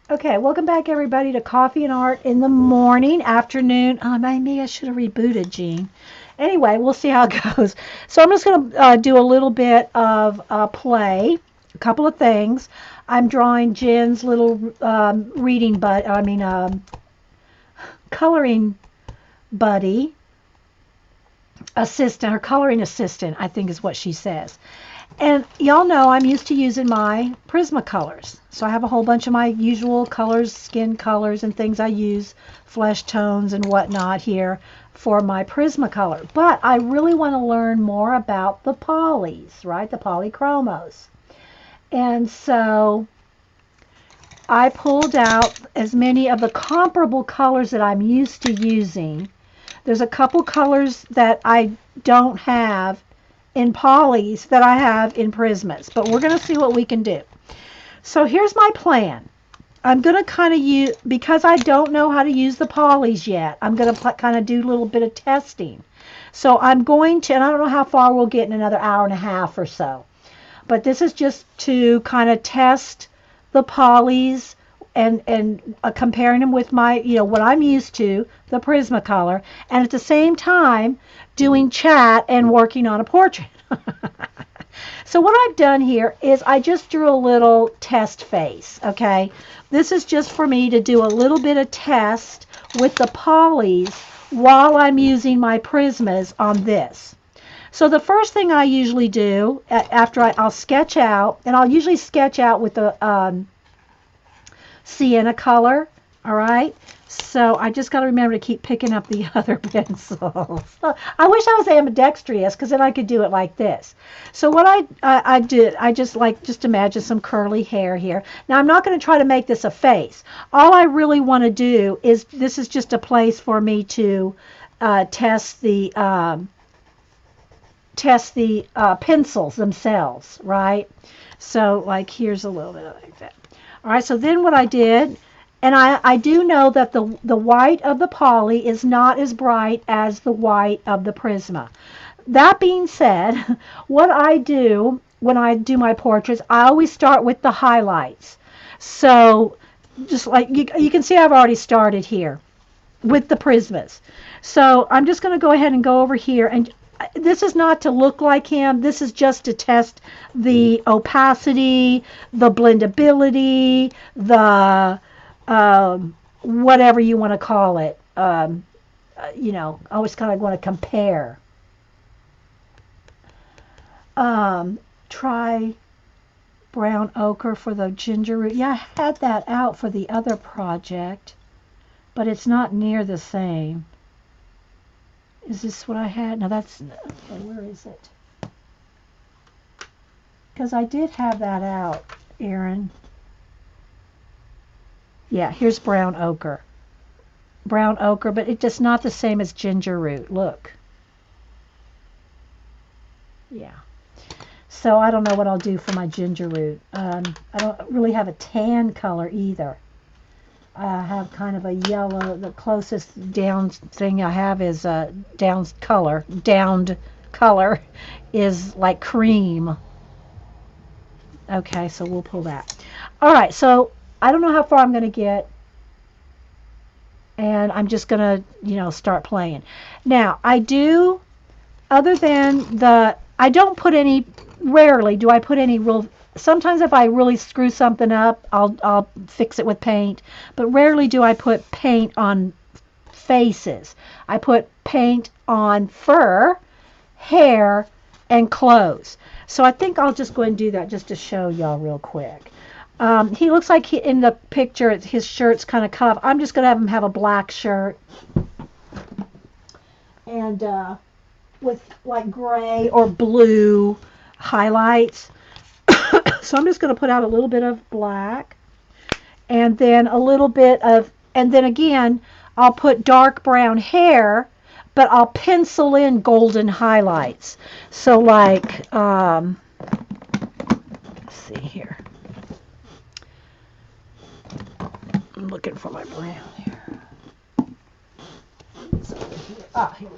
Okay, welcome back everybody to Coffee and Art in the morning, afternoon. Maybe I should have rebooted, Jean. Anyway, we'll see how it goes. So I'm just going to do a little bit of play, a couple of things. I'm drawing Jen's little reading, but I mean coloring buddy, assistant, her coloring assistant, I think is what she says. And y'all know I'm used to using my Prismacolors. So I have a whole bunch of my usual colors, skin colors and things I use, flesh tones and whatnot here for my Prismacolor. But I really want to learn more about the polys, right? The polychromos. And so I pulled out as many of the comparable colors that I'm used to using. There's a couple colors that I don't have in polys that I have in Prismas, but we're going to see what we can do. So here's my plan. I'm going to kind of use, because I don't know how to use the polys yet, I'm going to kind of do a little bit of testing. So I'm going to, and I don't know how far we'll get in another hour and a half or so, but this is just to kind of test the polys and comparing them with my, what I'm used to, the Prismacolor, and at the same time doing chat and working on a portrait. So what I've done here is I just drew a little test face, okay? This is just for me to do a little bit of test with the polys while I'm using my Prismas on this. So the first thing I usually do after I'll sketch out, and I'll usually sketch out with the sienna color, all right? So I just got to remember to keep picking up the other pencils. I wish I was ambidextrous because then I could do it like this. So what I did, I just imagine some curly hair here. Now I'm not going to try to make this a face. All I really want to do is, this is just a place for me to test the pencils themselves, right? So like here's a little bit like that. All right, so then what I did, and I do know that the white of the poly is not as bright as the white of the Prisma. That being said, what I do when I do my portraits, I always start with the highlights. So just like you can see I've already started here with the Prismas. So I'm just going to go ahead and go over here, and this is not to look like him. This is just to test the opacity, the blendability, the whatever you want to call it. I always kind of want to compare. Try brown ochre for the ginger root. Yeah, I had that out for the other project, but it's not near the same. Is this what I had? No, that's, where is it? Because I did have that out, Erin. Yeah, here's brown ochre. Brown ochre, but it's just not the same as ginger root. Look. Yeah. So I don't know what I'll do for my ginger root. I don't really have a tan color either. I have kind of a yellow. The closest down thing I have is downed color. Downed color is like cream. Okay, so we'll pull that. All right, so I don't know how far I'm going to get, and I'm just going to, start playing. Now, I do, other than I don't put any, rarely do I put any real. Sometimes if I really screw something up, I'll fix it with paint, but rarely do I put paint on faces. I put paint on fur, hair, and clothes. So I think I'll just go ahead and do that just to show y'all real quick. He looks like in the picture, his shirt's kind of cut off. I'm just going to have him have a black shirt and with like gray or blue highlights. So I'm just going to put out a little bit of black and then a little bit of, and then again, I'll put dark brown hair, but I'll pencil in golden highlights. So like, let's see here. I'm looking for my brown here. It's over here. Ah, here we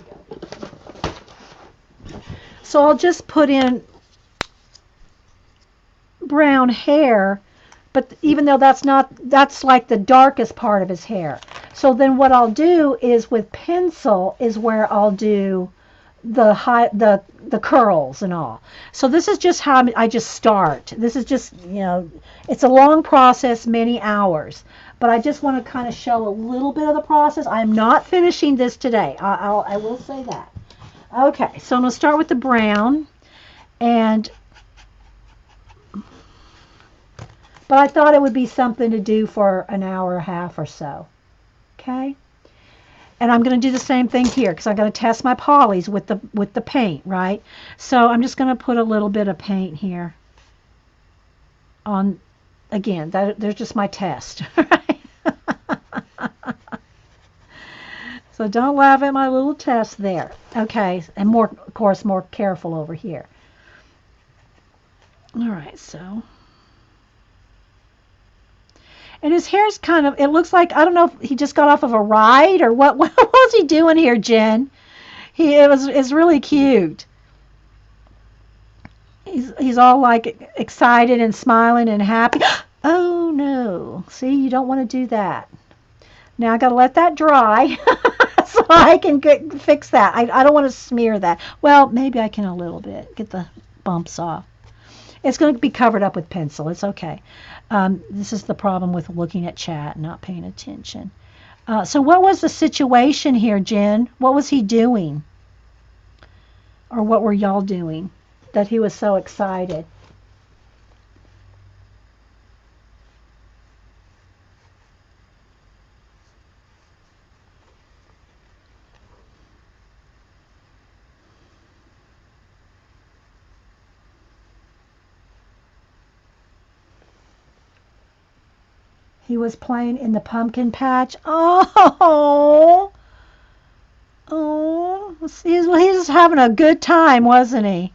go. So I'll just put in brown hair, but even though that's like the darkest part of his hair. So then what I'll do is with pencil is where I'll do the curls and all. So this is just how I just start. This is just, it's a long process, many hours. But I just want to kind of show a little bit of the process. I'm not finishing this today. I will say that. Okay, so I'm going to start with the brown. But I thought it would be something to do for an hour and a half or so. Okay? And I'm going to do the same thing here because I'm going to test my polys with the paint, right? So I'm just going to put a little bit of paint here on, again, there's just my test, right? So don't laugh at my little test there. Okay, and more, of course, more careful over here. All right, so. And his hair's kind of, it looks like, I don't know if he just got off of a ride or what was he doing here, Jen? It's really cute. He's all like excited and smiling and happy. Oh no, see, you don't want to do that. Now I got to let that dry so I can fix that. I don't want to smear that. Well, maybe I can a little bit, get the bumps off. It's going to be covered up with pencil. It's okay. This is the problem with looking at chat and not paying attention. So what was the situation here, Jen? What was he doing? Or what were y'all doing that he was so excited? He was playing in the pumpkin patch. Oh, he was having a good time, wasn't he?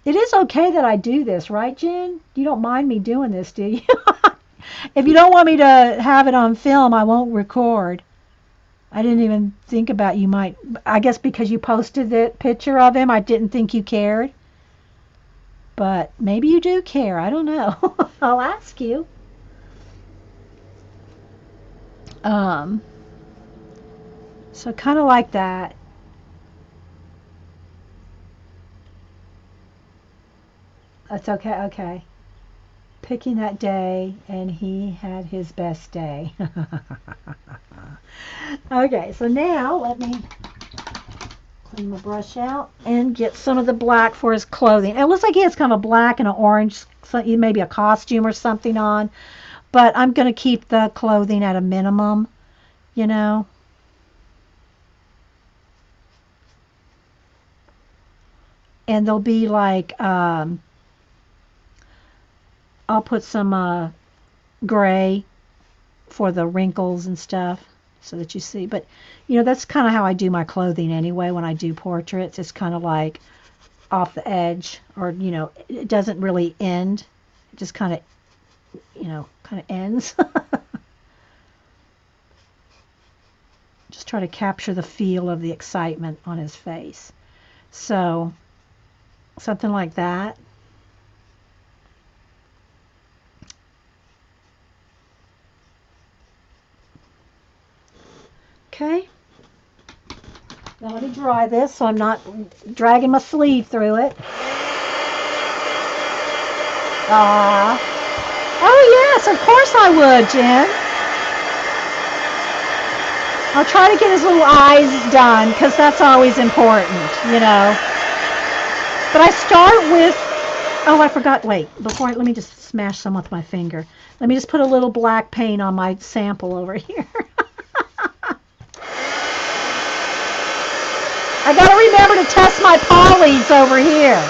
It is okay that I do this, right, Jen? You don't mind me doing this, do you? If you don't want me to have it on film, I won't record. I didn't even think about you might. I guess because you posted the picture of him, I didn't think you cared. But maybe you do care. I don't know. I'll ask you. So kind of like that. That's okay. Okay. Picking that day, and he had his best day. Okay, so now let me clean my brush out and get some of the black for his clothing. It looks like he has kind of a black and an orange, maybe a costume or something on. But I'm going to keep the clothing at a minimum, you know. And there'll be like, I'll put some gray for the wrinkles and stuff so that you see. But, that's kind of how I do my clothing anyway when I do portraits. It's kind of like off the edge or, it doesn't really end. It just kind of ends. Just try to capture the feel of the excitement on his face. So, something like that. Okay. Now let me dry this so I'm not dragging my sleeve through it. Oh, yes, of course I would, Jen. I'll try to get his little eyes done because that's always important, But I start with, I forgot, wait, let me just smash some with my finger. Let me just put a little black paint on my sample over here. I got to remember to test my polys over here.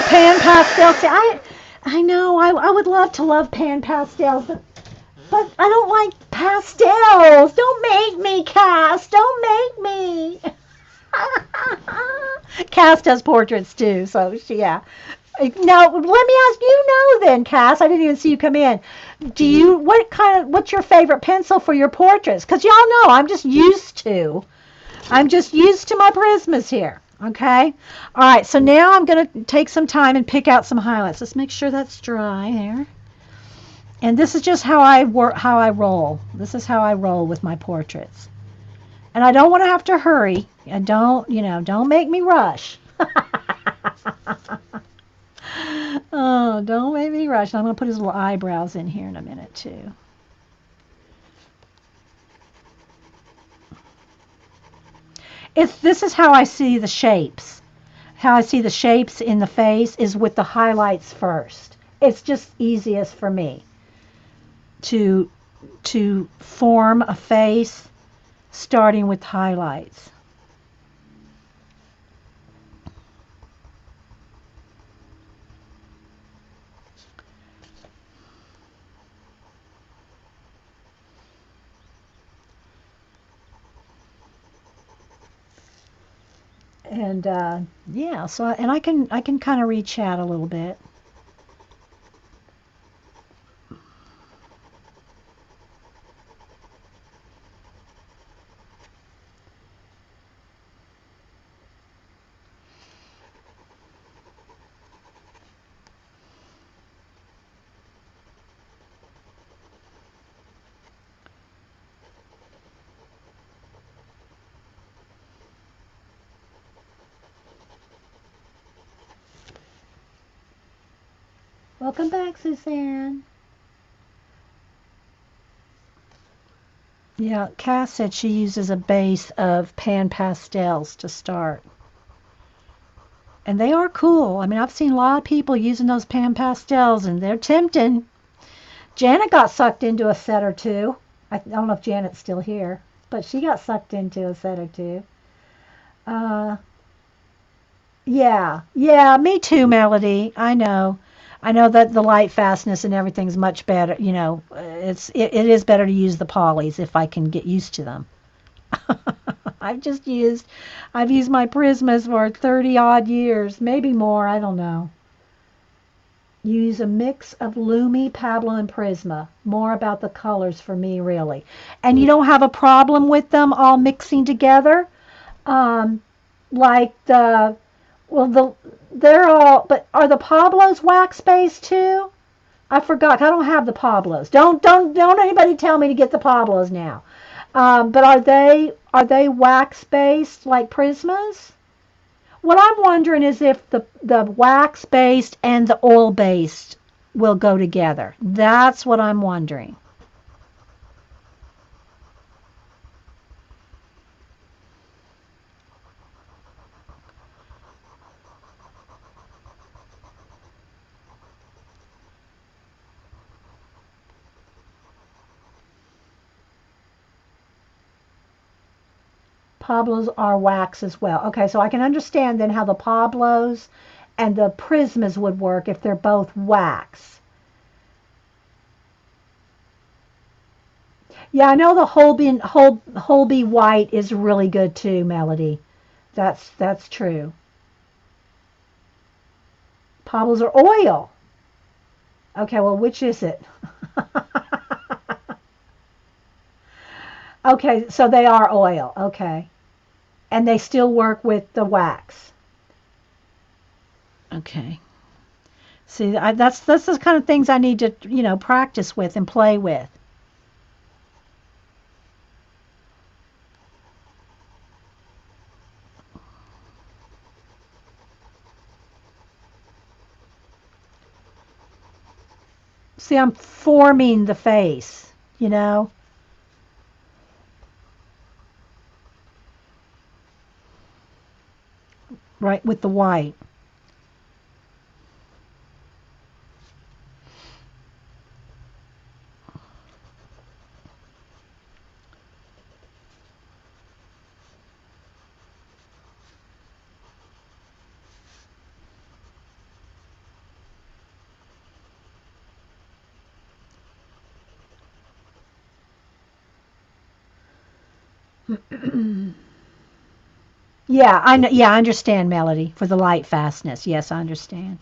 Pan pastels. See, I know I would love to love pan pastels, but I don't like pastels. Don't make me, Cass. Don't make me. Cass does portraits too, so yeah. Now, let me ask you know then, Cass. I didn't even see you come in. What's your favorite pencil for your portraits? Because y'all know I'm just used to my Prismas here. Okay. All right. So now I'm going to take some time and pick out some highlights. Let's make sure that's dry there. And this is just how I work, how I roll. This is how I roll with my portraits. And I don't want to have to hurry. And don't make me rush. Oh, don't make me rush. I'm going to put his little eyebrows in here in a minute, too. This is how I see the shapes. How I see the shapes in the face is with the highlights first. It's just easiest for me to form a face starting with highlights. And yeah, so and I can kind of reach out a little bit. Welcome back, Suzanne. Yeah, Cass said she uses a base of pan pastels to start. And they are cool. I mean, I've seen a lot of people using those pan pastels, and they're tempting. Janet got sucked into a set or two. I don't know if Janet's still here, but she got sucked into a set or two. Uh, yeah, me too, Melody. I know that the light fastness and everything's much better. It is better to use the polys if I can get used to them. I've just used I've used my Prismas for 30 odd years, maybe more, I don't know. Use a mix of Lumi, Pablo, and Prisma. More about the colors for me, really. And you don't have a problem with them all mixing together? Um, like well, they're all, but are the Pablos wax based too? I forgot. I don't have the Pablos. Don't anybody tell me to get the Pablos now. But are they wax based like Prismas? What I'm wondering is if the wax based and the oil based will go together. That's what I'm wondering. Pablos are wax as well. Okay, so I can understand then how the Pablos and the Prismas would work if they're both wax. Yeah, I know the Holby white is really good too, Melody. That's true. Pablos are oil. Okay, well, which is it? Okay, so they are oil. Okay. And they still work with the wax. Okay. See, that's the kind of things I need to, practice with and play with. See, I'm forming the face, you know? Right, with the white. Yeah, I know. Yeah, I understand, Melody, for the light fastness. Yes, I understand.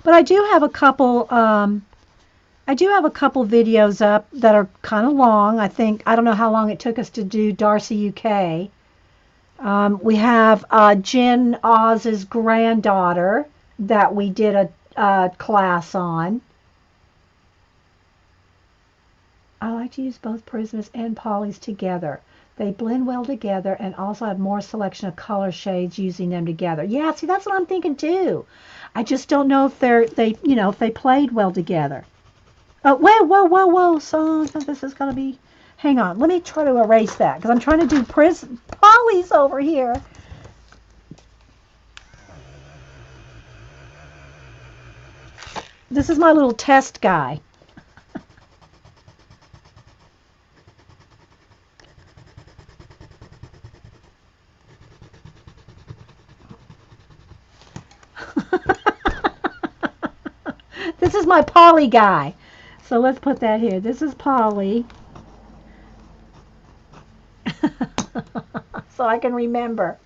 But I do have a couple. I do have a couple videos up that are kind of long. I don't know how long it took us to do Darcy UK. We have Jen Oz's granddaughter that we did a class on. I like to use both prismas and polys together. They blend well together and also have more selection of color shades using them together. Yeah, see, that's what I'm thinking too. I just don't know if if they played well together. Oh, whoa, whoa, whoa, whoa. So this is going to be, hang on. Let me try to erase that because I'm trying to do polys over here. This is my little test guy. This is my poly guy. So let's put that here. This is poly. So I can remember.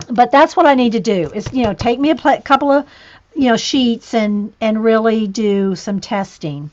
But that's what I need to do is, take me a couple of, sheets and really do some testing.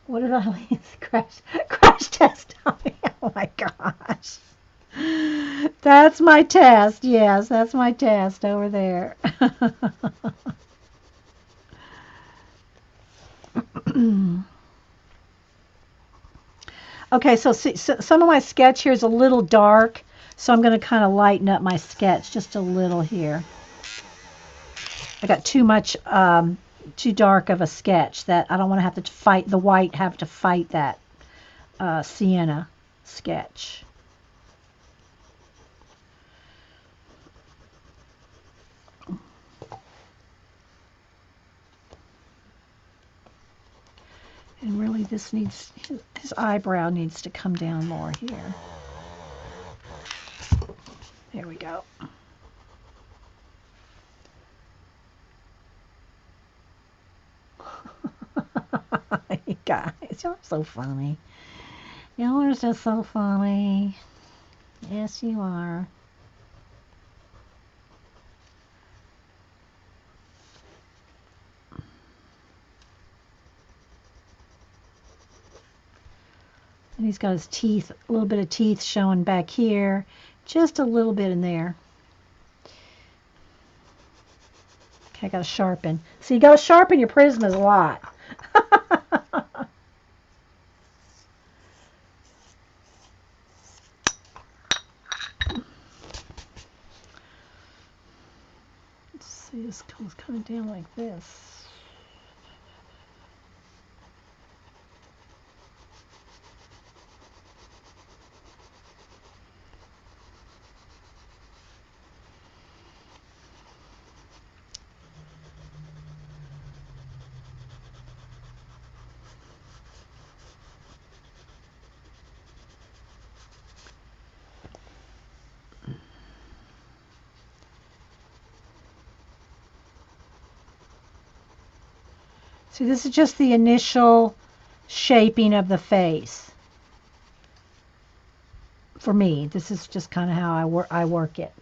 What did I leave? Crash test dummy. Oh my gosh. That's my test. Yes, that's my test over there. Okay, so see, some of my sketch here is a little dark, so I'm going to kind of lighten up my sketch just a little here. I got too dark of a sketch that I don't want to have to fight the white, have to fight that sienna sketch. And really this needs, his eyebrow needs to come down more here. There we go. You guys, you're so funny. Y'all are just so funny. Yes, you are. And he's got his teeth, a little bit of teeth showing back here. Just a little bit in there. Okay, I got to sharpen. So you got to sharpen your prismas a lot. Let's see, this comes kind of down like this. See, this is just the initial shaping of the face. For me, this is just kind of how I work it.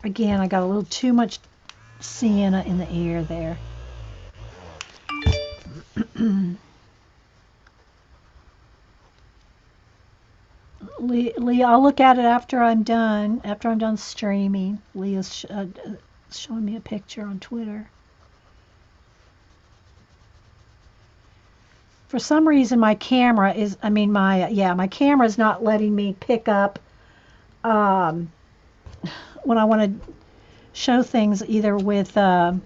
Again, I got a little too much sienna in the ear there. Leah, I'll look at it after I'm done. After I'm done streaming. Leah's showing me a picture on Twitter. For some reason, my camera is, my camera is not letting me pick up when I want to show things either with, I'm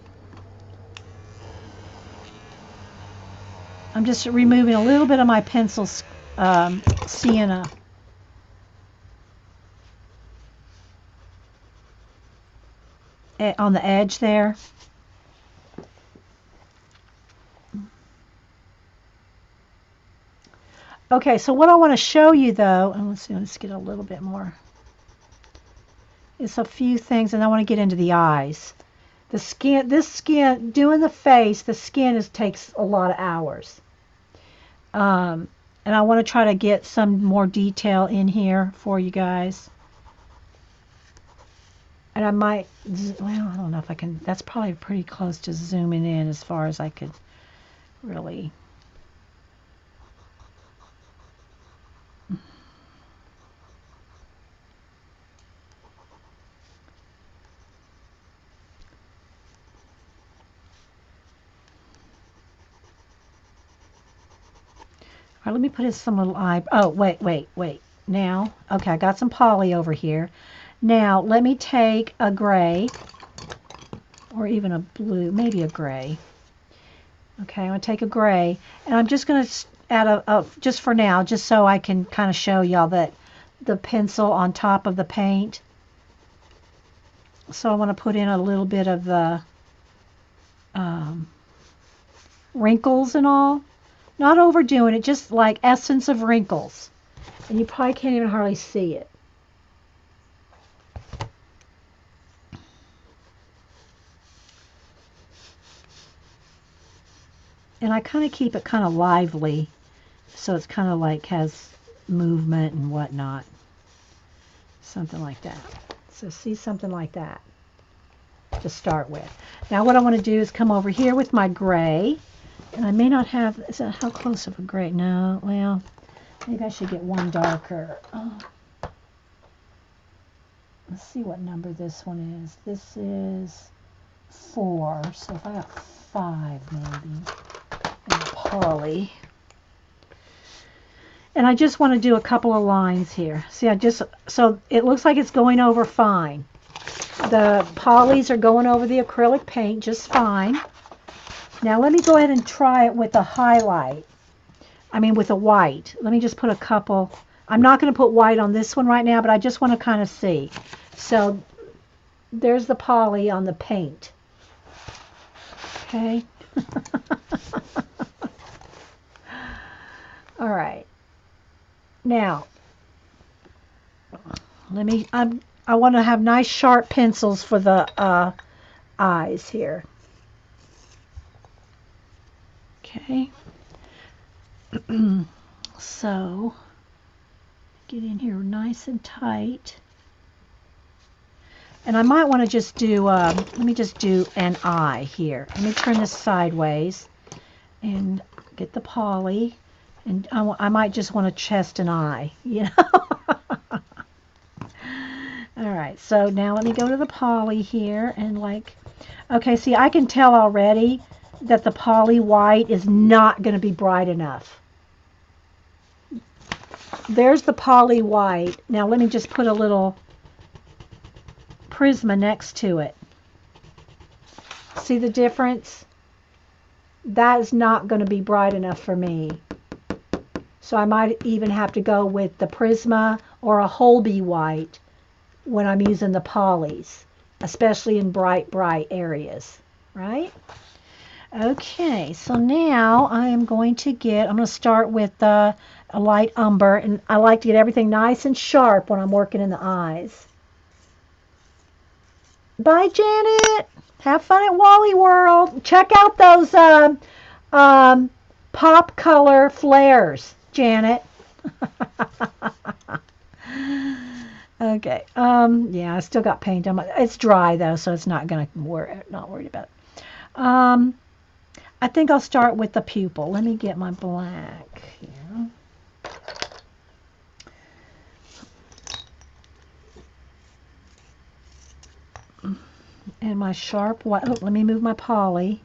just removing a little bit of my pencil sienna. On the edge there. Okay, so what I want to show you though, and let's get a little bit more. It's a few things, and I want to get into the eyes. The skin, doing the face, the skin takes a lot of hours. And I want to try to get some more detail in here for you guys. And I might, well, I don't know if I can, that's probably pretty close to zooming in as far as I could really. All right, let me put in some little eye. Oh, wait. Now, okay, I got some poly over here. Now, let me take a gray, or even a blue, maybe a gray. Okay, I'm going to take a gray, and I'm just going to add just for now, just so I can kind of show y'all that the pencil on top of the paint. So I want to put in a little bit of the wrinkles and all. Not overdoing it, just like essence of wrinkles. And you probably can't even hardly see it. And I kind of keep it kind of lively, so it's kind of like has movement and whatnot. Something like that. So see, something like that to start with. Now what I want to do is come over here with my gray. And I may not have, how close of a gray? No, well, maybe I should get one darker. Oh. Let's see what number this one is. This is 4, so if I got 5 maybe, and poly. And I just want to do a couple of lines here. See, so it looks like it's going over fine. The polys are going over the acrylic paint just fine. Now let me go ahead and try it with a highlight. With a white. Let me just put a couple. I'm not going to put white on this one right now, but I just want to kind of see. So there's the poly on the paint. Okay. All right. Now, I want to have nice sharp pencils for the eyes here. Okay, so get in here nice and tight. And I might want to just do, let me just do an eye here. Let me turn this sideways and get the poly. And I might just want to chest an eye, you know. All right, so now let me go to the poly here and okay, see, I can tell already that the poly white is not going to be bright enough. There's the poly white. Now let me just put a little Prisma next to it. See the difference? That is not going to be bright enough for me. So I might even have to go with the Prisma or a Holby white when I'm using the polys, especially in bright areas, right? Okay, so now I'm going to start with a light umber, and I like to get everything nice and sharp when I'm working in the eyes. Bye, Janet. Have fun at Wally World. Check out those pop color flares, Janet. Okay. Yeah, I still got paint on my. It's dry though, so it's not gonna not worried about it. I think I'll start with the pupil. Let me get my black here. And my sharp white, oh, let me move my poly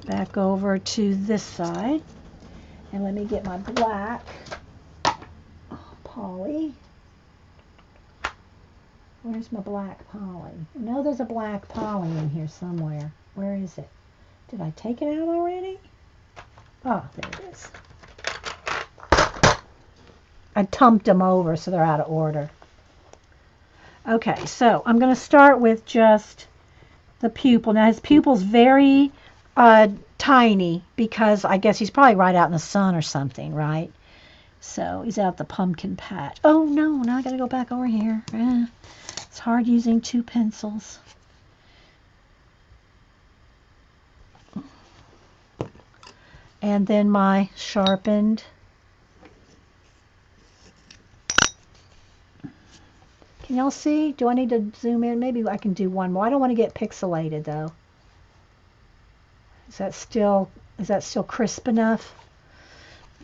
back over to this side. And let me get my black poly. Where's my black poly? I know there's a black poly in here somewhere. Where is it? Did I take it out already? Oh, there it is. I tumped them over so they're out of order. Okay, so I'm going to start with just the pupil. Now his pupil's very tiny because I guess he's probably right out in the sun or something, right? So he's out the pumpkin patch. Oh no, now I got to go back over here. It's hard using two pencils. And then my sharpened. Can y'all see? Do I need to zoom in? Maybe I can do one more. I don't want to get pixelated though. Is that still crisp enough?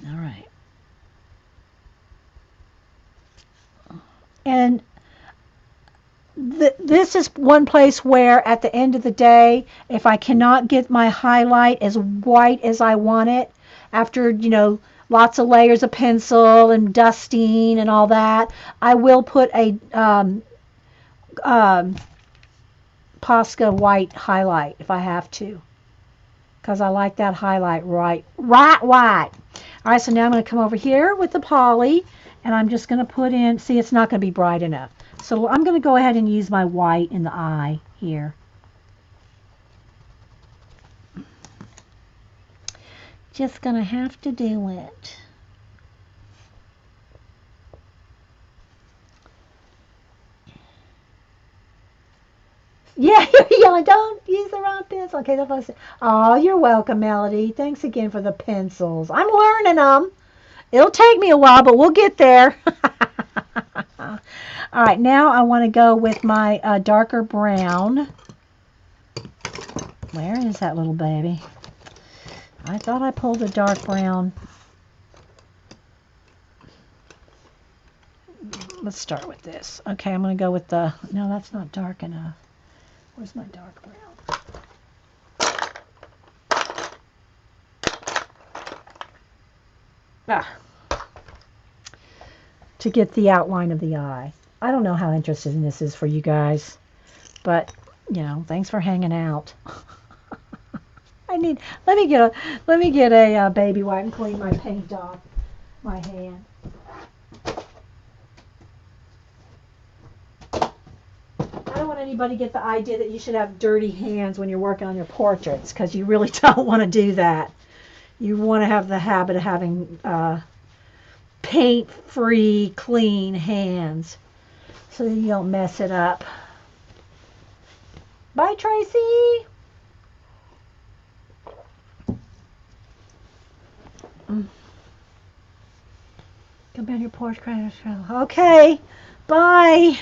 All right. And this is one place where at the end of the day, if I cannot get my highlight as white as I want it, after, you know, lots of layers of pencil and dusting and all that, I will put a Posca white highlight if I have to, because I like that highlight right white. All right, so now I'm going to come over here with the poly, and I'm just going to put in, see, it's not going to be bright enough. So I'm going to go ahead and use my white in the eye here. Just going to have to do it. Yeah, you're yelling, don't use the wrong pencil. Okay, that's what I said. Oh, you're welcome, Melody. Thanks again for the pencils. I'm learning them. It'll take me a while, but we'll get there. All right, now I want to go with my darker brown. Where is that little baby? I thought I pulled a dark brown. Let's start with this. Okay, I'm going to go with the, no, that's not dark enough. Where's my dark brown? To get the outline of the eye. I don't know how interesting this is for you guys, but you know, thanks for hanging out. let me get a baby wipe and clean my paint off my hand. I don't want anybody to get the idea that you should have dirty hands when you're working on your portraits, because you really don't want to do that. You want to have the habit of having paint-free, clean hands so that you don't mess it up. Bye, Tracy. Come down your porch. Okay, bye.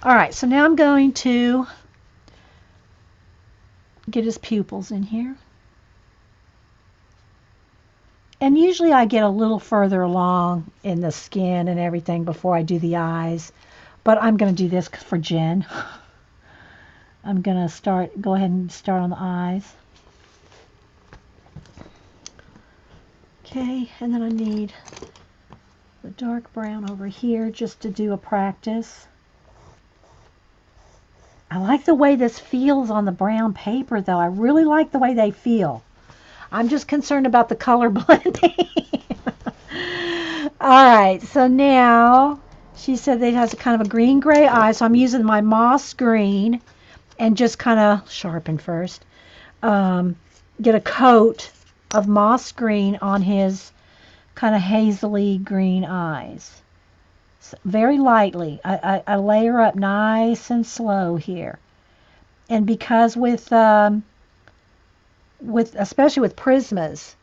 All right, so now I'm going to get his pupils in here. And usually I get a little further along in the skin and everything before I do the eyes. But I'm going to do this for Jen. I'm going to go ahead and start on the eyes. Okay, and then I need the dark brown over here just to do a practice. I like the way this feels on the brown paper, though. I really like the way they feel. I'm just concerned about the color blending. All right, so now she said that it has a kind of a green-gray eye, so I'm using my moss green and just kind of sharpen first. Get a coat of moss green on his kind of hazily green eyes. So very lightly. I layer up nice and slow here. And because especially with Prismas,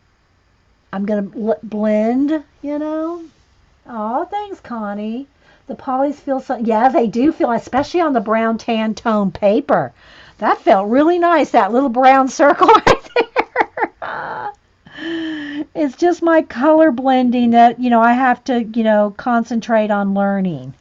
I'm going to blend, you know. Oh, thanks, Connie. The polys feel so, yeah, they do feel, especially on the brown tan tone paper. That felt really nice, that little brown circle right there. It's just my color blending that, you know, I have to, you know, concentrate on learning.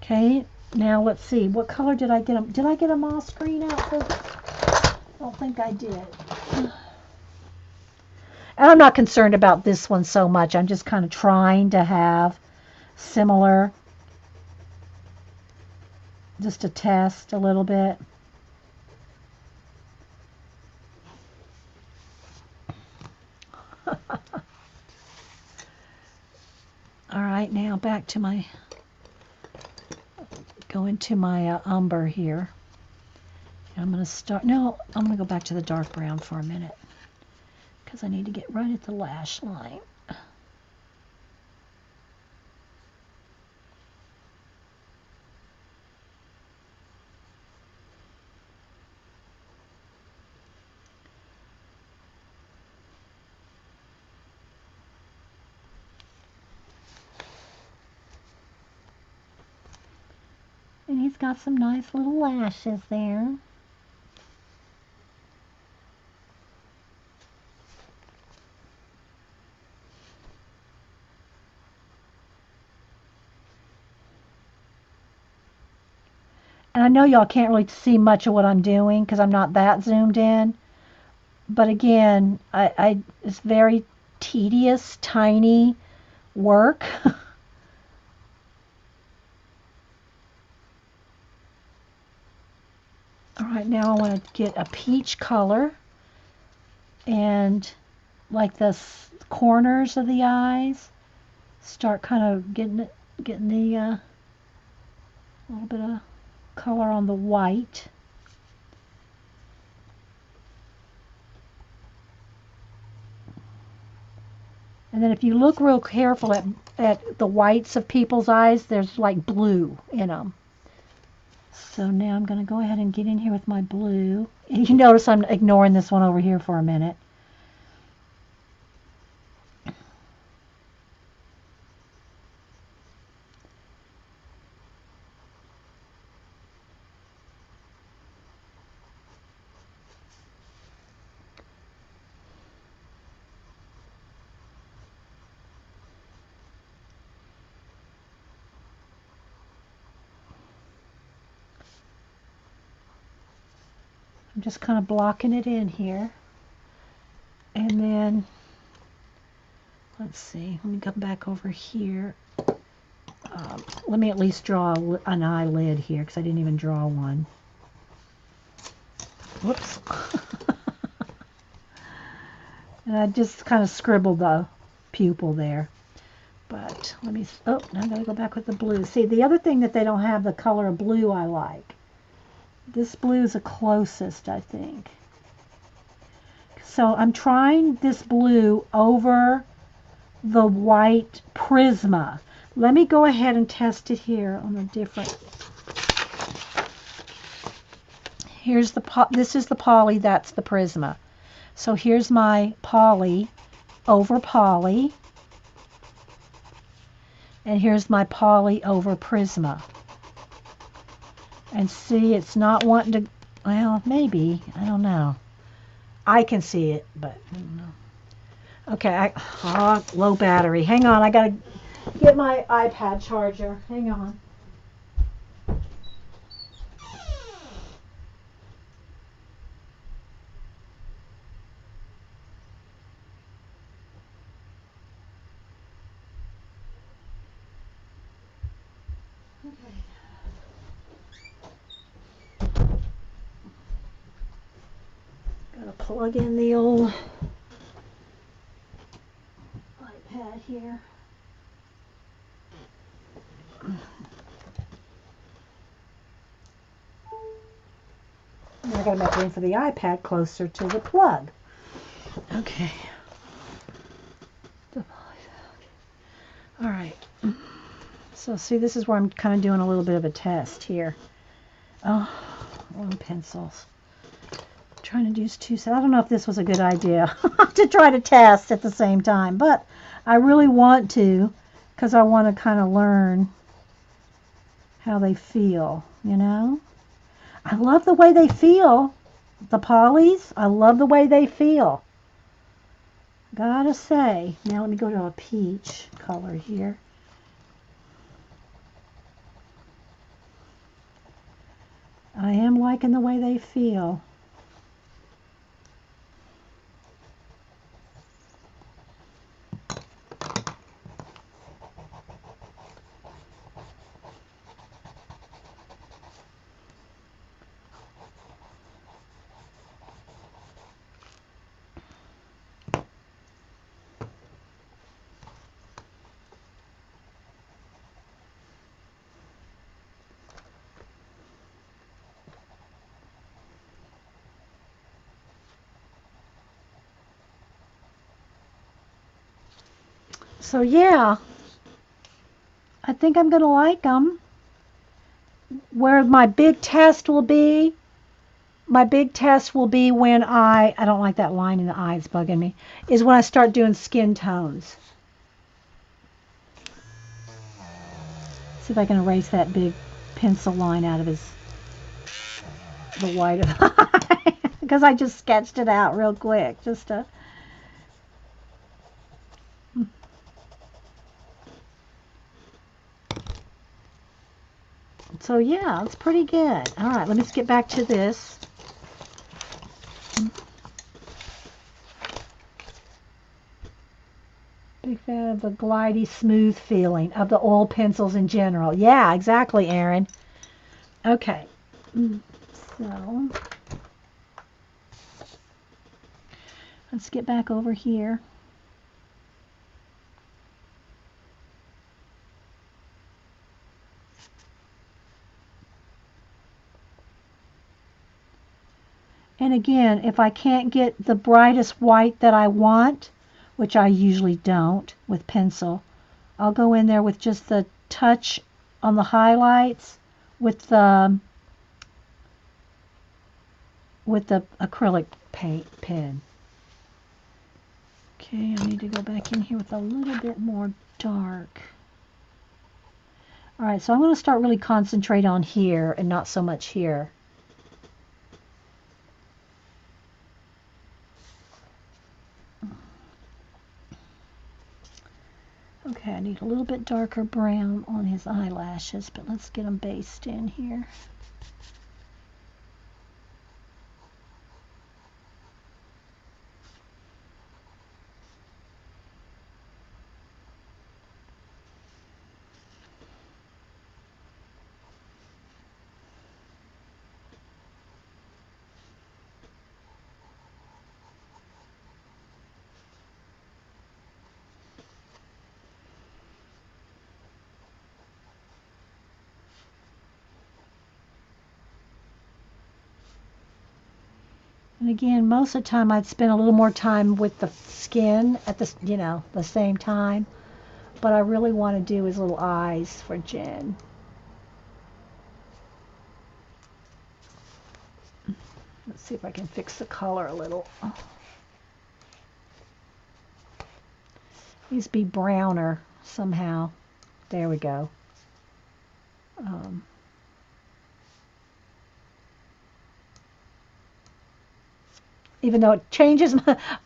Okay, now let's see. What color did I get them? Did I get a moss green out for this? I don't think I did. And I'm not concerned about this one so much. I'm just kind of trying to have similar, just to test a little bit. All right, now back to my, go into my umber here. I'm going to start, no, I'm going to go back to the dark brown for a minute because I need to get right at the lash line. And he's got some nice little lashes there. And I know y'all can't really see much of what I'm doing because I'm not that zoomed in. But again, it's very tedious, tiny work. All right, now I want to get a peach color and like the corners of the eyes, start kind of getting the little bit of color on the white. And then if you look real careful at the whites of people's eyes, there's like blue in them. So now I'm going to go ahead and get in here with my blue. And you notice I'm ignoring this one over here for a minute. I'm just kind of blocking it in here. And then, let's see, let me come back over here. Let me at least draw an eyelid here because I didn't even draw one. Whoops. And I just kind of scribbled the pupil there. But let me, oh, now I gotta go back with the blue. See, the other thing that they don't have the color of blue I like. This blue is the closest, I think. So I'm trying this blue over the white Prisma. Let me go ahead and test it here on a different. Here's the, this is the poly, that's the Prisma. So here's my poly over poly. And here's my poly over Prisma. And see, it's not wanting to, well, maybe, I don't know. I can see it, but I don't know. Okay, low battery. Hang on, I gotta get my iPad charger. Hang on. Gotta plug in the old iPad here. I gotta make room for the iPad closer to the plug. Okay. All right. So see, this is where I'm kind of doing a little bit of a test here. Oh, wrong pencils. I'm trying to use two sets. I don't know if this was a good idea to try to test at the same time, but I really want to because I want to kind of learn how they feel, you know? I love the way they feel. The polys, I love the way they feel. Gotta say. Now let me go to a peach color here. I am liking the way they feel. So yeah, I think I'm going to like them. Where my big test will be when I don't like that line in the eye, it's bugging me, is when I start doing skin tones. See if I can erase that big pencil line out of the white of the eye. Because I just sketched it out real quick. Just to... So yeah, it's pretty good. All right, let me just get back to this. Big fan of the glidey, smooth feeling of the oil pencils in general. Yeah, exactly, Erin. Okay. So let's get back over here. And again, if I can't get the brightest white that I want, which I usually don't with pencil, I'll go in there with just the touch on the highlights with the acrylic paint pen. Okay, I need to go back in here with a little bit more dark. All right, so I'm going to start really concentrate on here and not so much here. Okay, I need a little bit darker brown on his eyelashes, but let's get them based in here. And again, most of the time I'd spend a little more time with the skin at the same time. But I really want to do his little eyes for Jen. Let's see if I can fix the color a little. Needs to be browner somehow. There we go. Even though it changes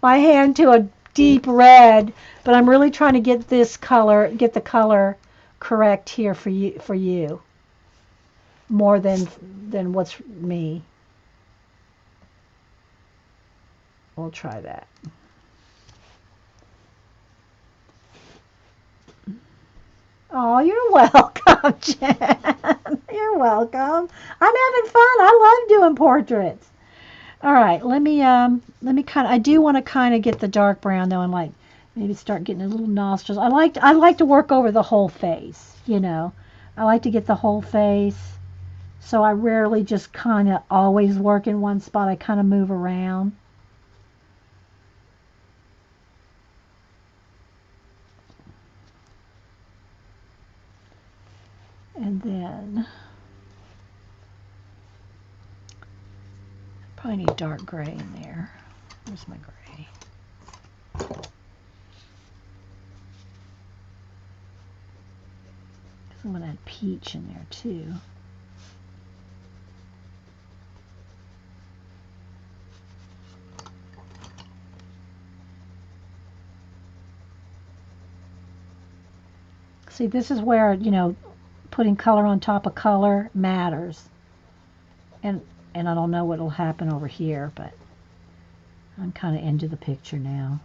my hand to a deep red, but I'm really trying to get the color correct here for you more than what's me. We'll try that. Oh, you're welcome, Jen. You're welcome. I'm having fun. I love doing portraits. All right, let me kind of. I do want to kind of get the dark brown though, and like maybe start getting a little nostrils. I like to work over the whole face. I like to get the whole face. So I rarely just kind of always work in one spot. I kind of move around. And then probably need dark gray in there. Where's my gray? I'm going to add peach in there too. See, this is where, putting color on top of color matters. And I don't know what'll happen over here, but I'm kind of into the picture now.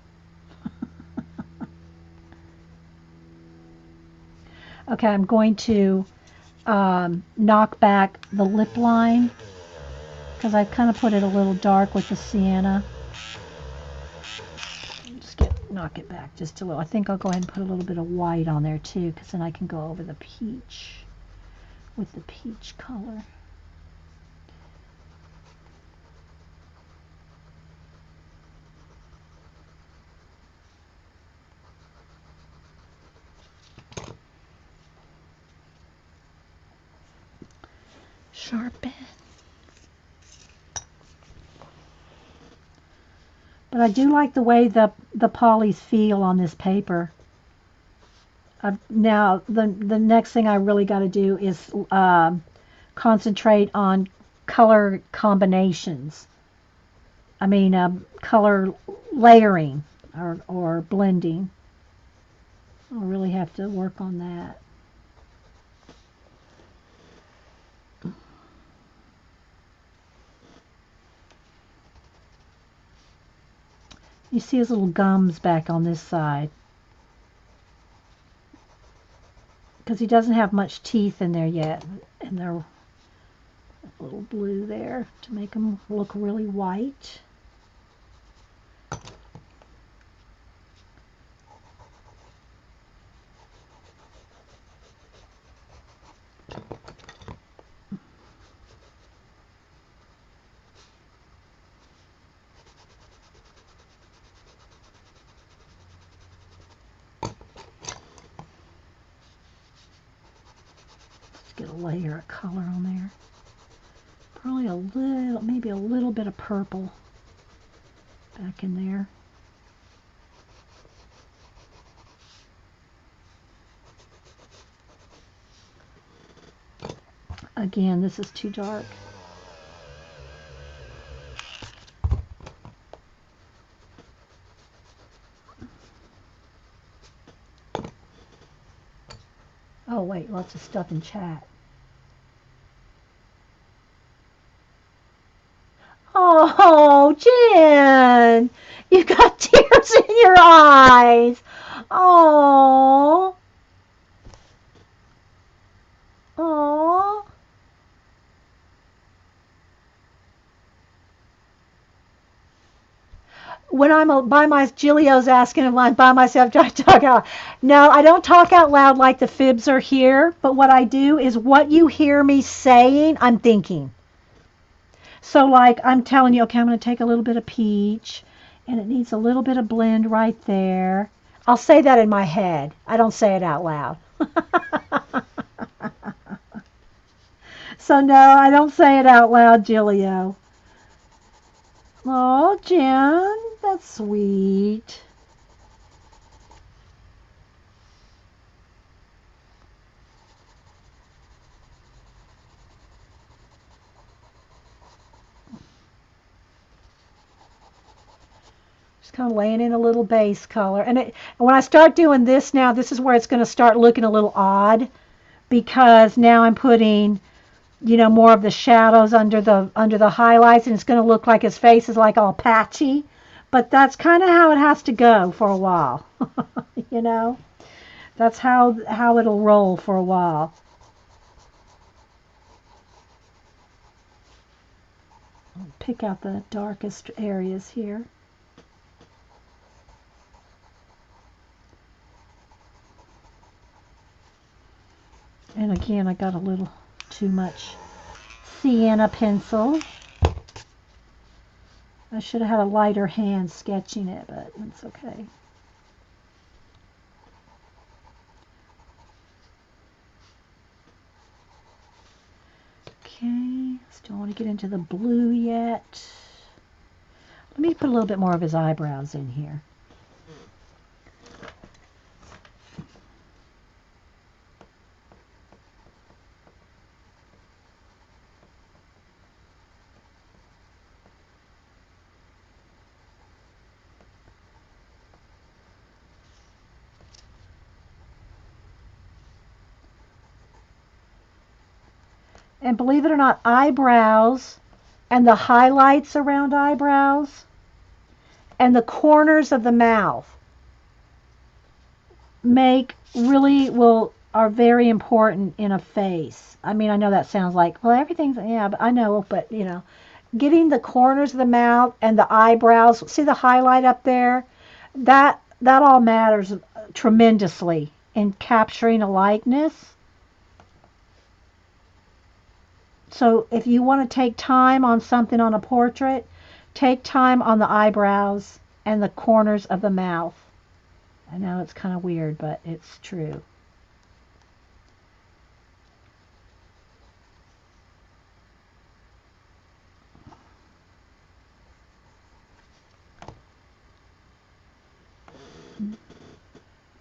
Okay, I'm going to knock back the lip line because I've kind of put it a little dark with the sienna. Just knock it back just a little. I think I'll go ahead and put a little bit of white on there too, because then I can go over the peach with the peach color. Sharpen. But I do like the way the polys feel on this paper. Now, the next thing I really got to do is concentrate on color combinations. I mean, color layering or blending. I'll really have to work on that. You see his little gums back on this side. Because he doesn't have much teeth in there yet. And they're a little blue there to make him look really white. Get a layer of color on there. Probably a little, maybe a little bit of purple back in there. Again, this is too dark. Oh wait, lots of stuff in chat. Oh, Jen, you got tears in your eyes. Oh, oh. When I'm by my Gilio's asking if I'm by myself, trying to talk out. No, I don't talk out loud like the fibs are here. But what I do is what you hear me saying, I'm thinking. So like I'm telling you, okay, I'm going to take a little bit of peach, and it needs a little bit of blend right there. I'll say that in my head. I don't say it out loud. So no, I don't say it out loud, Gilio. Oh, Jen, that's sweet. Just kind of laying in a little base color. And when I start doing this now, this is where it's going to start looking a little odd because now I'm putting, you know, more of the shadows under the highlights, and it's going to look like his face is like all patchy. But that's kind of how it has to go for a while. You know, that's how it'll roll for a while. I'll pick out the darkest areas here. And again, I got a little too much sienna pencil. I should have had a lighter hand sketching it, but that's okay. Okay, still want to get into the blue yet. Let me put a little bit more of his eyebrows in here. And believe it or not, eyebrows and the highlights around eyebrows and the corners of the mouth make really will are very important in a face. I mean, I know that sounds like, well, everything's, yeah, but I know, but getting the corners of the mouth and the eyebrows, see the highlight up there? That all matters tremendously in capturing a likeness. So if you want to take time on something on a portrait, take time on the eyebrows and the corners of the mouth. I know it's kind of weird, but it's true.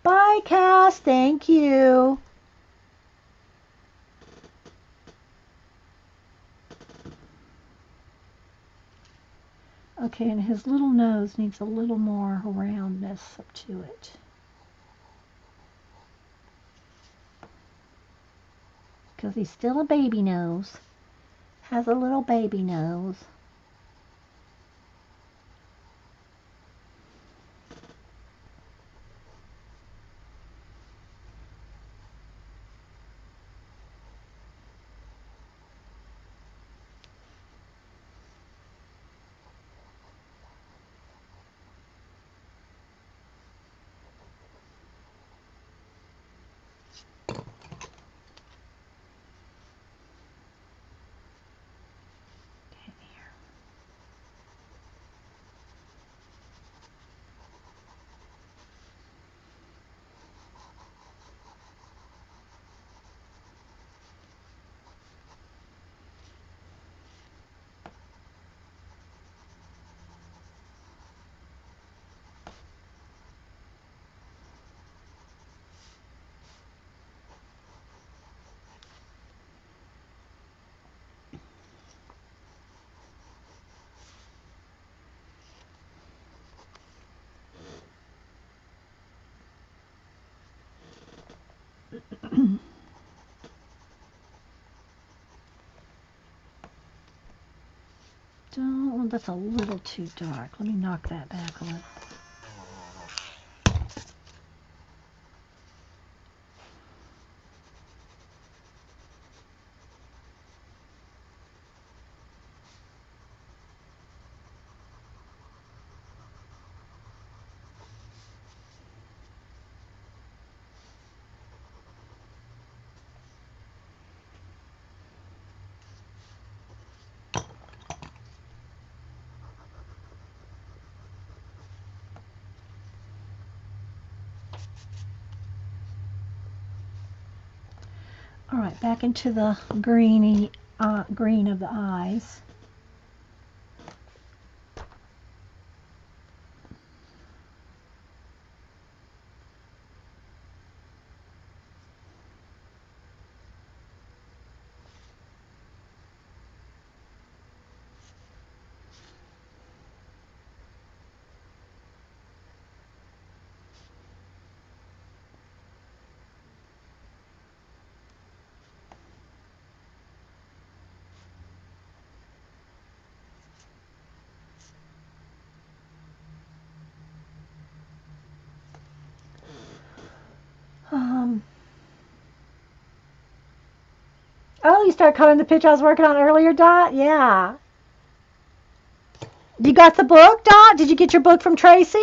Bye, Cass. Thank you. Okay, and his little nose needs a little more roundness up to it. Because he's still a baby nose. Has a little baby nose. Don't, that's a little too dark. Let me knock that back a little. All right, back into the green of the eyes. Oh, you start coloring the picture I was working on earlier, Dot? Yeah. You got the book, Dot? Did you get your book from Tracy?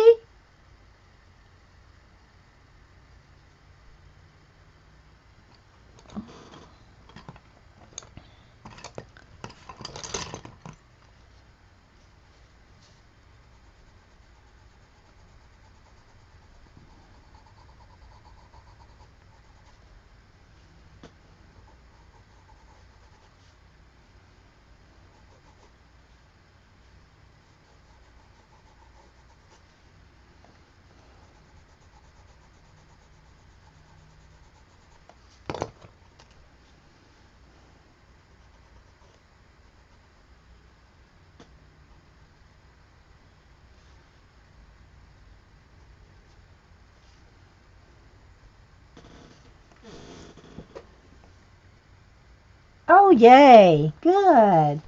yay. Good.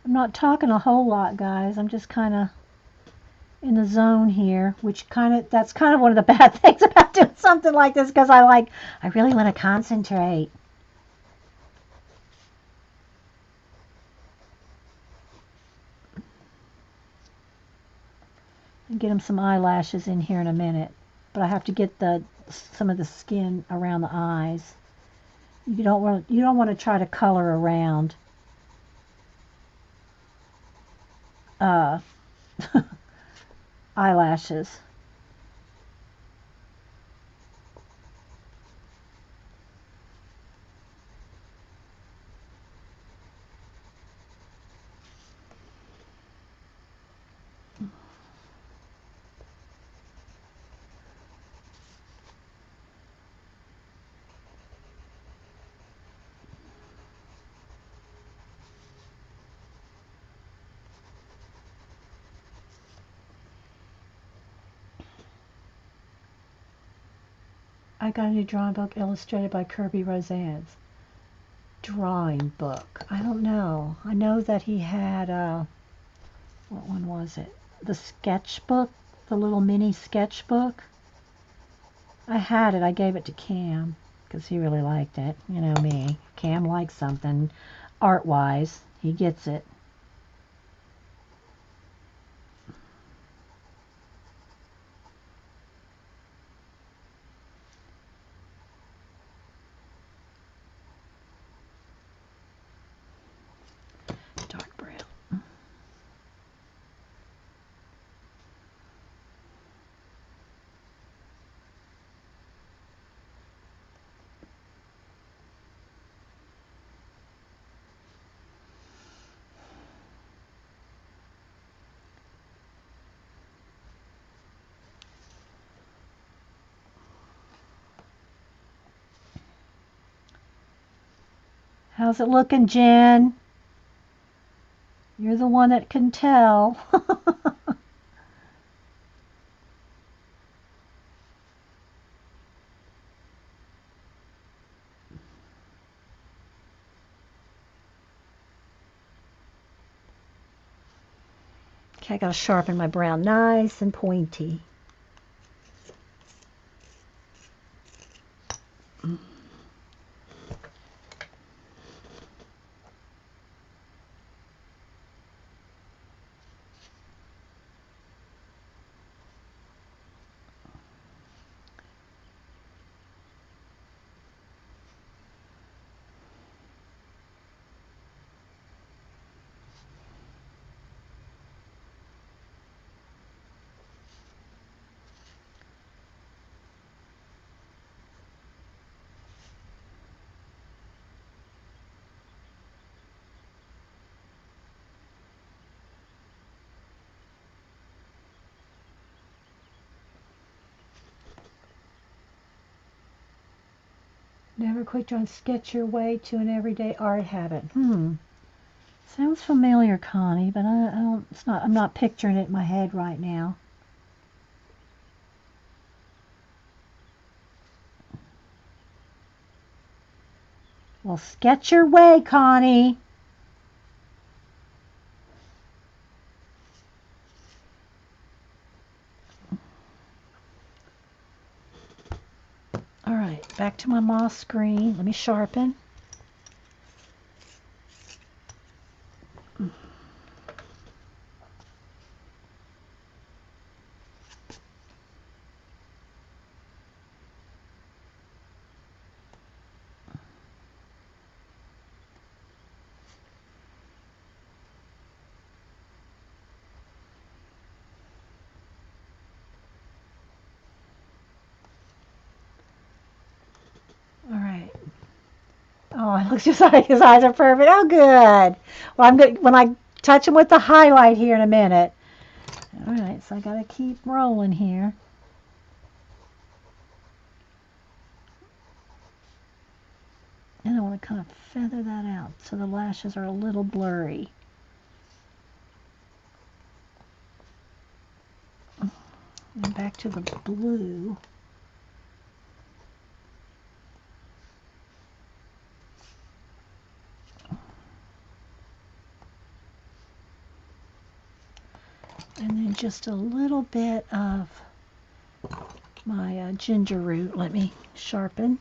I'm not talking a whole lot, guys. I'm just kind of in the zone here, which that's kind of one of the bad things about doing something like this, because I really want to concentrate. And get him some eyelashes in here in a minute, but I have to get some of the skin around the eyes. You don't want to try to color around uh, eyelashes. I got a new drawing book illustrated by Kirby Roseanne's. Drawing book. I don't know. I know that he had what one was it? The sketchbook, the little mini sketchbook. I had it. I gave it to Cam because he really liked it. You know me. Cam likes something art-wise. He gets it. Dark brown. How's it looking, Jen? You're the one that can tell. Okay, I gotta sharpen my brown nice and pointy. Never quit trying to sketch your way to an everyday art habit. Sounds familiar, Connie, but I don't. It's not. I'm not picturing it in my head right now. Well, sketch your way, Connie. All right, back to my moss screen. Let me sharpen. All right. Oh, it looks just like his eyes are perfect. Oh, good. Well, I'm good when I touch him with the highlight here in a minute. All right, so I got to keep rolling here. And I want to kind of feather that out so the lashes are a little blurry. And back to the blue. And then just a little bit of my ginger root. Let me sharpen.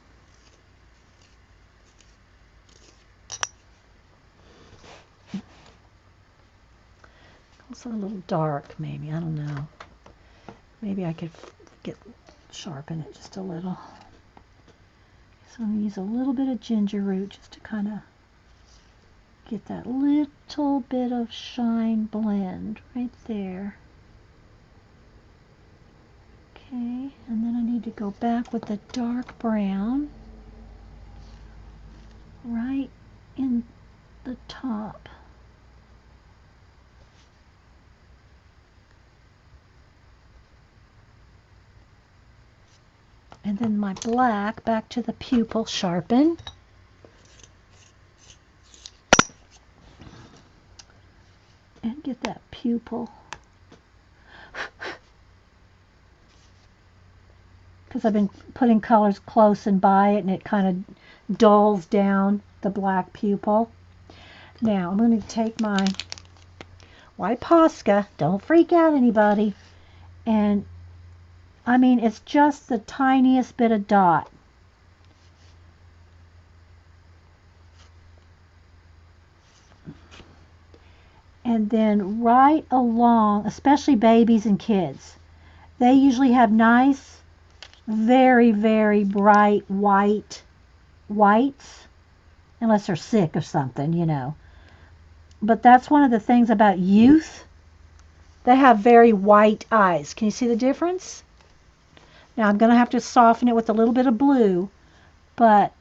Also a little dark, maybe. I don't know. Maybe I could sharpen it just a little. So I'm going to use a little bit of ginger root just to kind of get that little bit of shine blend right there. Okay, and then I need to go back with the dark brown right in the top. And then my black back to the pupil, sharpen. And get that pupil. Because I've been putting colors close and by it, and it kind of dulls down the black pupil. Now I'm going to take my white Posca, don't freak out anybody, and I mean it's just the tiniest bit of dot. And then right along, especially babies and kids, they usually have nice, very, very bright whites, unless they're sick or something, you know. But that's one of the things about youth. They have very white eyes. Can you see the difference? Now I'm going to have to soften it with a little bit of blue, but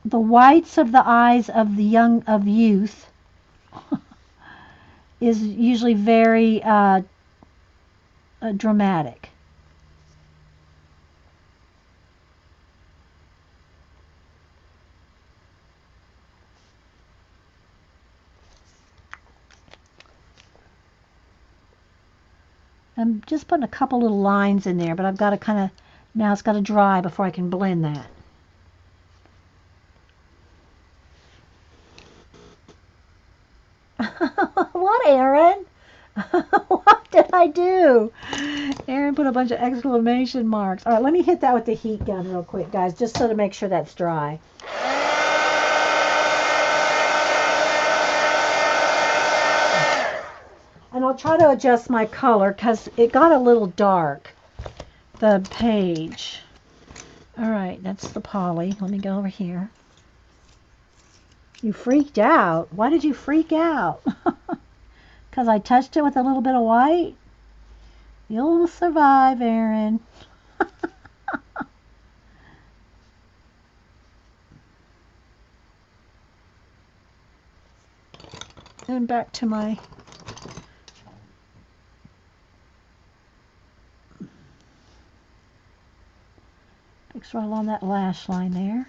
the whites of the eyes of the of youth is usually very dramatic. I'm just putting a couple little lines in there, but I've got to kind of, now it's got to dry before I can blend that. What, Aaron? What did I do? Aaron put a bunch of exclamation marks. All right, let me hit that with the heat gun real quick, guys, just so to make sure that's dry. And I'll try to adjust my color because it got a little dark, the page. All right, that's the poly. Let me go over here. You freaked out. Why did you freak out? Because I touched it with a little bit of white? You'll survive, Aaron. And back to my fix right along that lash line there.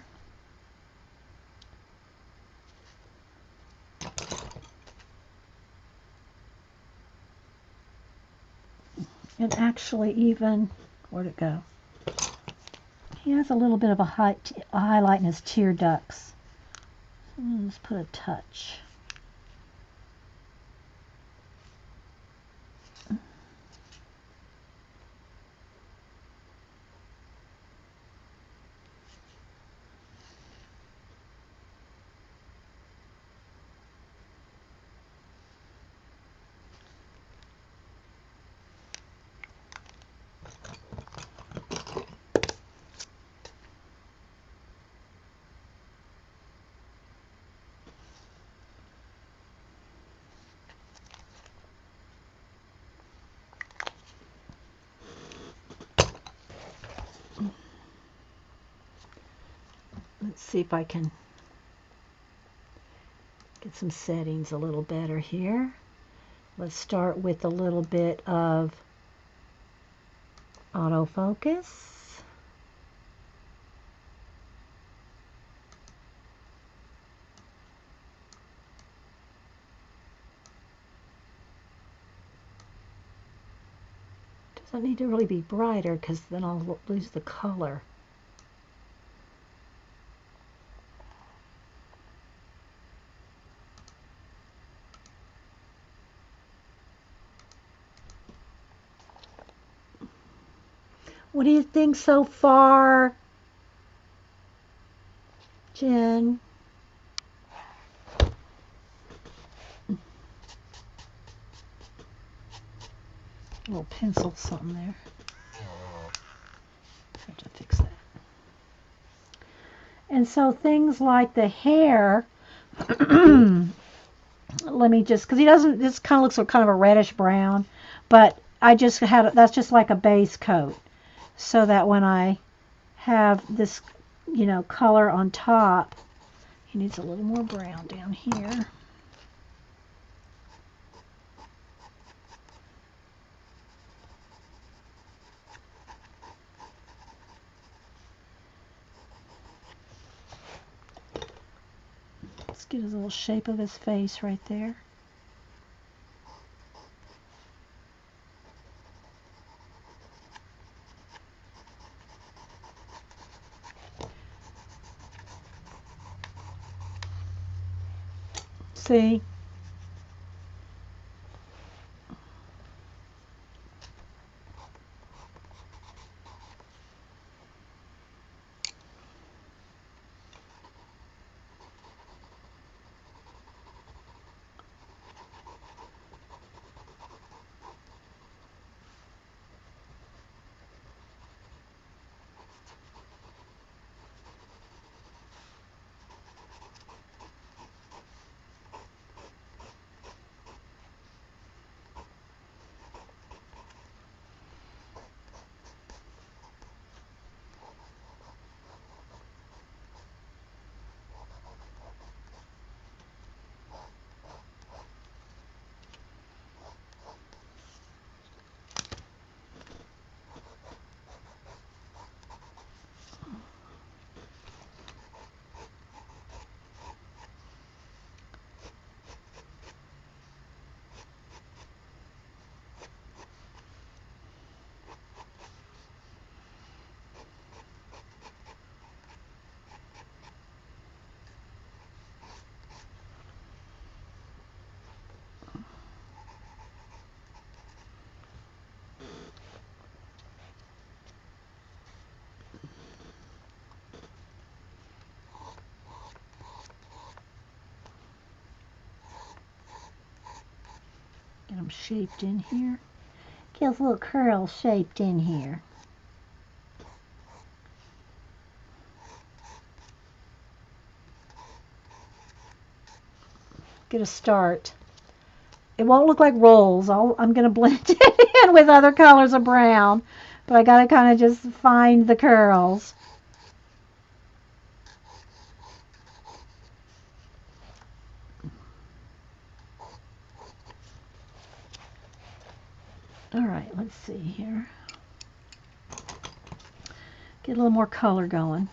And actually even, where'd it go? He has a little bit of a highlight in his tear ducts. So let's put a touch. Let's see if I can Get some settings a little better here. Let's start with a little bit of autofocus. Doesn't need to really be brighter because then I'll lose the color. What do you think so far, Jen? A little pencil something there. Have to fix that. And so things like the hair, let me just, because he doesn't, this kind of looks like kind of a reddish brown, but I just had, that's just like a base coat, so that when I have this, you know, color on top, he needs a little more brown down here. Let's get his little shape of his face right there. See? Get them shaped in here. Get those little curls shaped in here. Get a start. It won't look like rolls. I'm going to blend it in with other colors of brown, but I got to kind of just find the curls. All right, let's see here. Get a little more color going.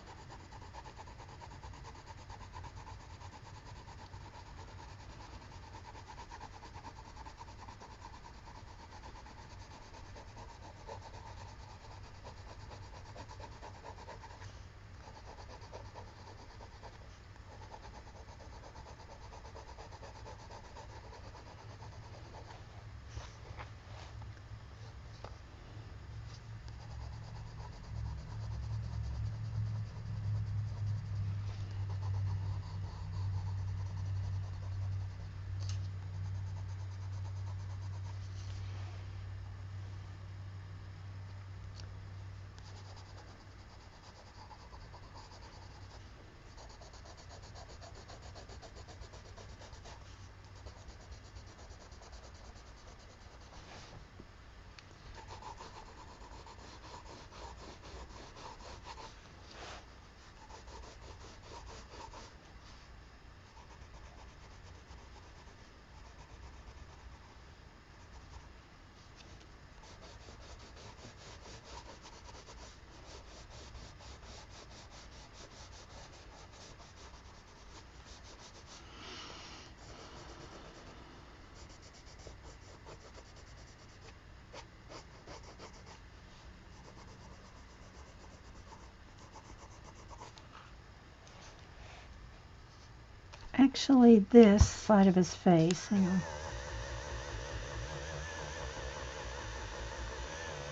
actually this side of his face. Hang on.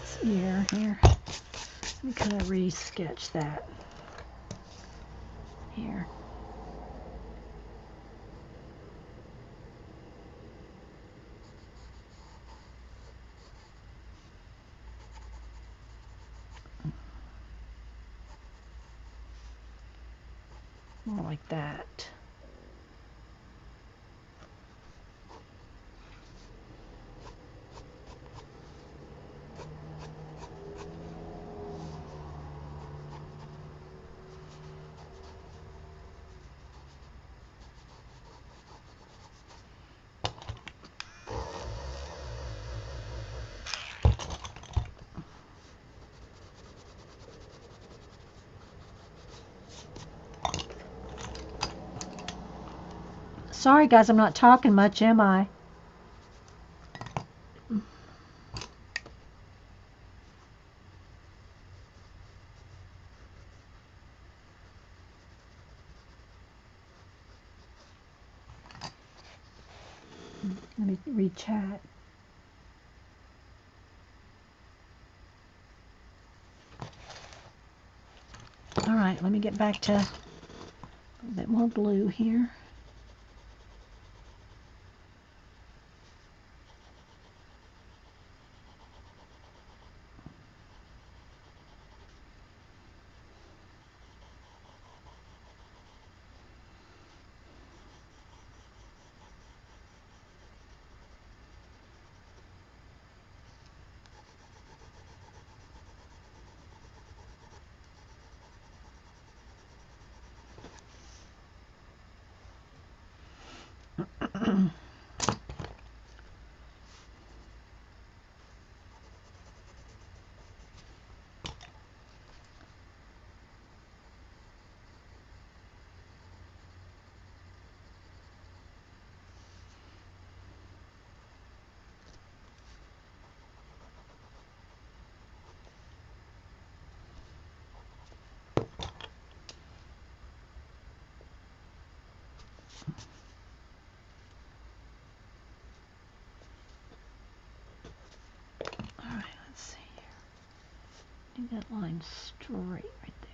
His ear here. Let me kind of re-sketch that here. More like that. Sorry guys, I'm not talking much, am I? Let me re-chat. All right, let me get back to a little bit more blue here. All right, let's see here. Need that line straight right there.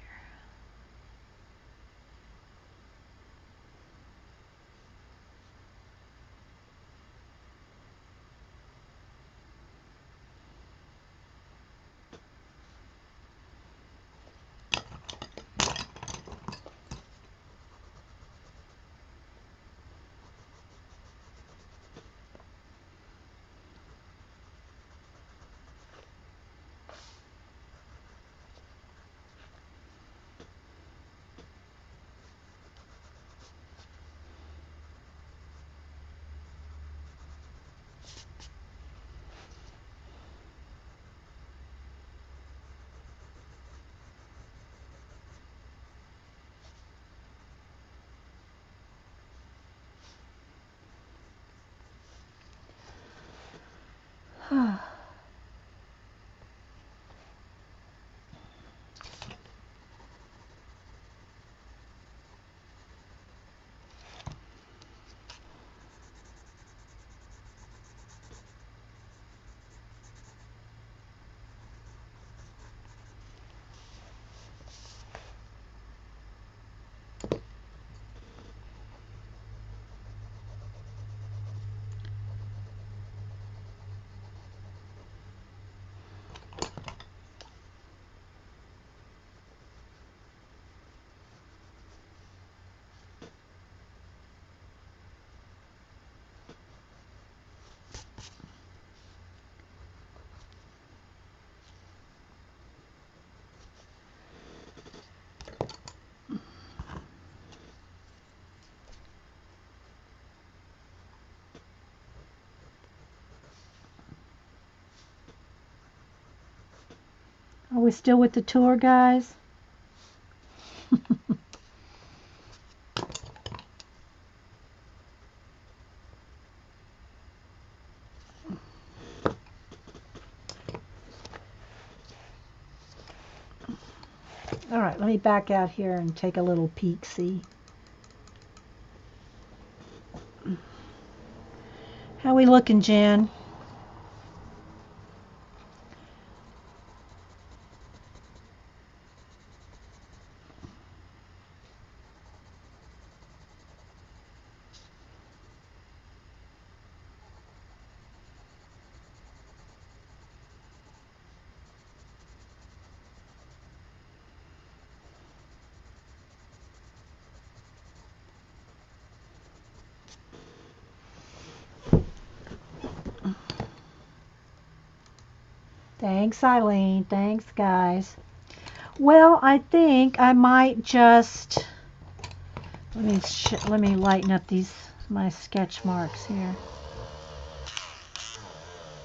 Are we still with the tour, guys? All right, let me back out here and take a little peek-see. How we looking, Jen? Thanks, Eileen. Thanks, guys. Well, I think I might just let me lighten up these my sketch marks here.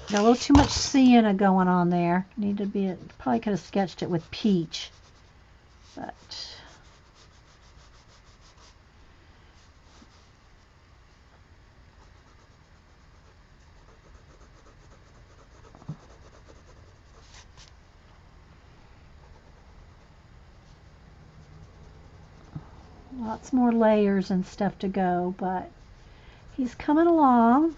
Got a little too much sienna going on there. Need to be probably could have sketched it with peach, but lots more layers and stuff to go, but he's coming along.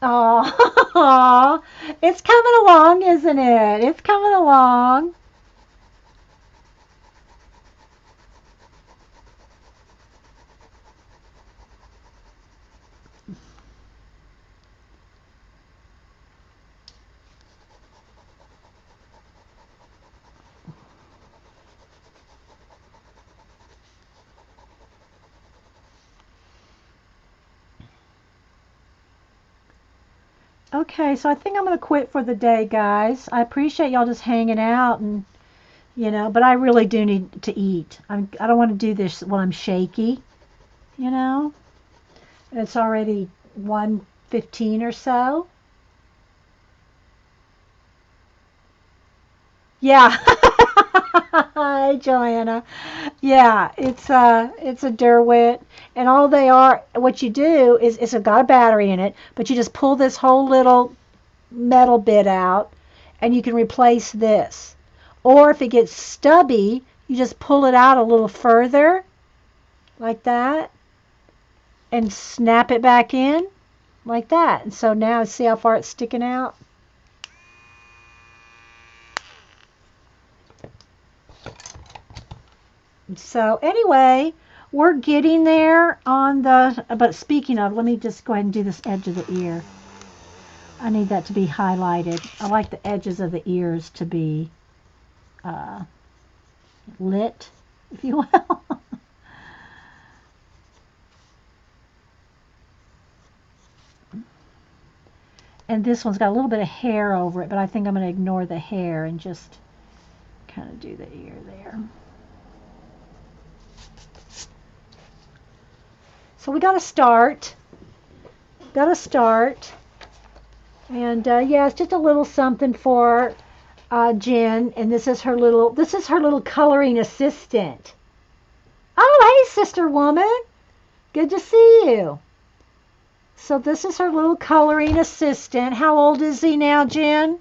Oh, it's coming along, isn't it? It's coming along. Okay, so I think I'm going to quit for the day, guys. I appreciate y'all just hanging out and, but I really do need to eat. I don't want to do this when I'm shaky, you know. It's already 1:15 or so. Yeah. Hi, Joanna. Yeah, it's a Derwent, and all they are. What you do is it's got a battery in it, but you just pull this whole little metal bit out, and you can replace this. Or if it gets stubby, you just pull it out a little further, like that, and snap it back in, like that. And so now see how far it's sticking out. So anyway, we're getting there on the, but speaking of, let me just go ahead and do this edge of the ear. I need that to be highlighted. I like the edges of the ears to be uh, lit, if you will. And this one's got a little bit of hair over it, but I think I'm going to ignore the hair and just kind of do the ear there. So we got to start. Got to start. And yeah, it's just a little something for Jen, and this is her little coloring assistant. Oh, hey, sister woman. Good to see you. So this is her little coloring assistant. How old is he now, Jen?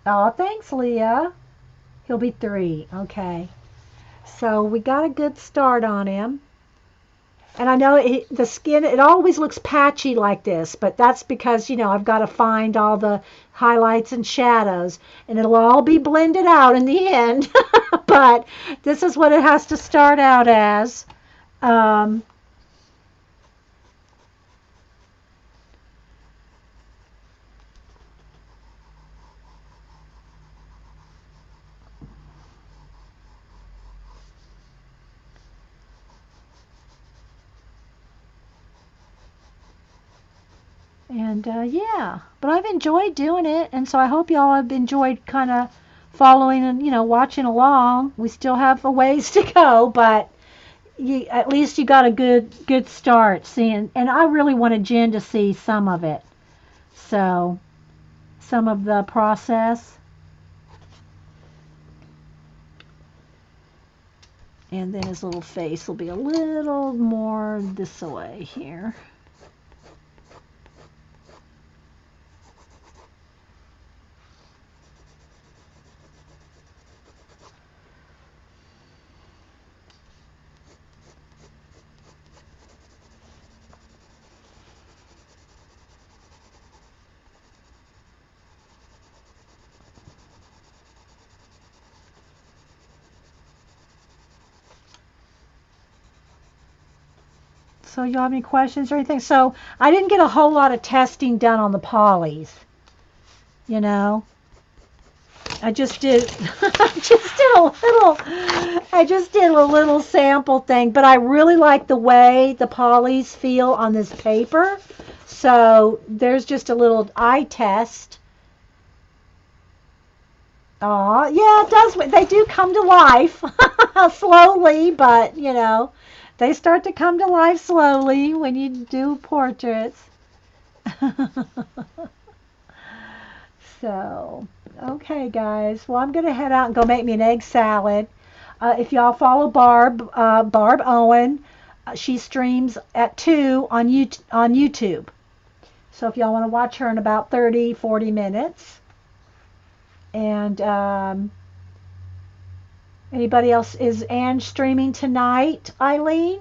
Oh, thanks, Leah. He'll be 3. Okay. So we got a good start on him. And I know the skin, it always looks patchy like this, but that's because, I've got to find all the highlights and shadows, and it'll all be blended out in the end. But this is what it has to start out as. Um, and yeah, but I've enjoyed doing it, and so I hope y'all have enjoyed kind of following and, watching along. We still have a ways to go, but at least you got a good start seeing, and I really wanted Jen to see some of it. So some of the process. And then his little face will be a little more this way here. So you have any questions or anything? So I didn't get a whole lot of testing done on the polys, you know. I just did I just did a little sample thing, but I really like the way the polys feel on this paper. So there's just a little eye test. Oh, yeah, it does. They do come to life slowly, but you know, they start to come to life slowly when you do portraits. So, okay, guys. Well, I'm going to head out and go make me an egg salad. If y'all follow Barb Owen, she streams at 2 on YouTube. So if y'all want to watch her in about 30, 40 minutes. And anybody else? Is Anne streaming tonight, Eileen?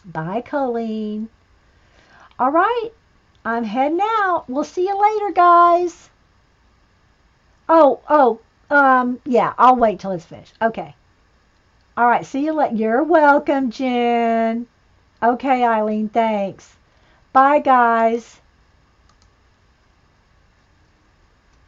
Bye, Colleen. All right. I'm heading out. We'll see you later, guys. Yeah, I'll wait till it's finished. Okay. All right, see you later. You're welcome, Jen. Okay, Eileen, thanks. Bye, guys.